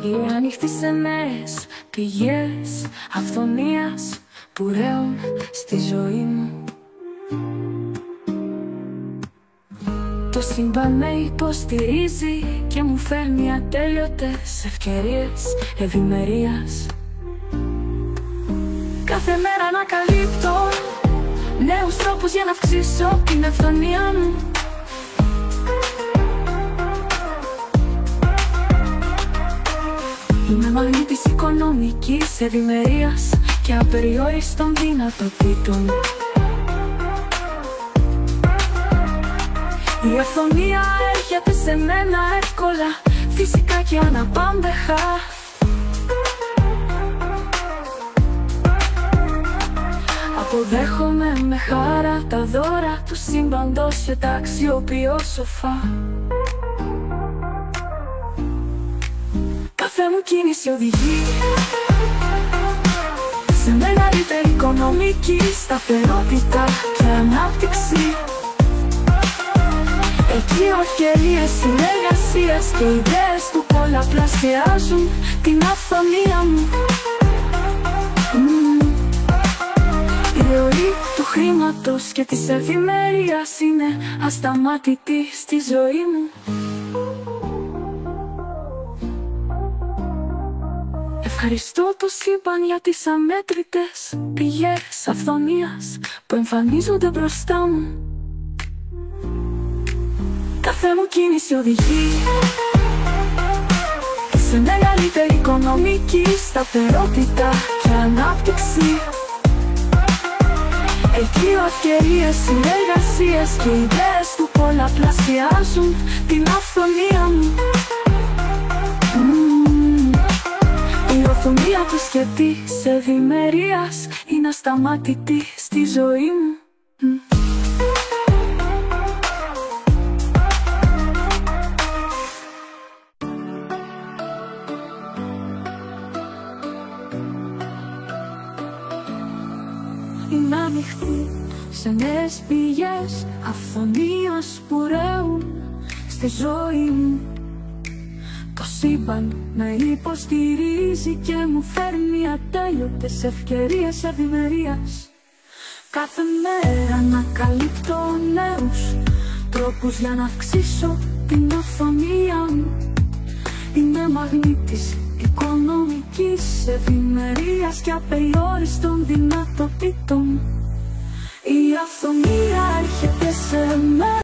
Οι ανοιχτές νέες πηγές αυθονίας που ρέουν στη ζωή μου. Το σύμπαν με υποστηρίζει και μου φέρνει ατέλειωτες ευκαιρίες ευημερίας. Κάθε μέρα ανακαλύπτω νέους τρόπους για να αυξήσω την αυθονία μου. Είμαι μαγνήτης οικονομικής ευημερίας και απεριόριστων δυνατοτήτων. Η αυθονία έρχεται σε μένα εύκολα, φυσικά και αναπάντεχα. Αποδέχομαι με χαρά τα δώρα του σύμπαντος και τα αξιοποιώ σοφά. Κάθε μου κίνηση οδηγεί σε μεγαλύτερη οικονομική σταθερότητα και ανάπτυξη. Εκεί ευκαιρίες συνεργασίας και ιδέες που πολλαπλασιάζουν την αυθονία μου. Η ροή του χρήματος και της ευημερίας είναι ασταμάτητη στη ζωή μου. Ευχαριστώ το σύμπαν για τις αμέτρητες πηγές αυθονίας που εμφανίζονται μπροστά μου. Κάθε μου κίνηση οδηγεί σε μεγαλύτερη οικονομική σταθερότητα και ανάπτυξη. Εκεί ευκαιρίες συνεργασίας και ιδέες που πολλαπλασιάζουν την αυθονία μου. Η αυθονία του και της ευημερίας είναι ασταμάτητη στη ζωή μου. Είμαι ανοιχτή σε νέες πηγές αυθονίας που ρέουν στη ζωή μου. Το σύμπαν με υποστηρίζει και μου φέρνει ατέλειωτες ευκαιρίες ευημερίας. Κάθε μέρα ανακαλύπτω νέους τρόπους για να αυξήσω την αυθονία μου. Είμαι μαγνήτης οικονομικής ευημερίας και απεριόριστων δυνατοτήτων. Η αυθονία έρχεται σε μένα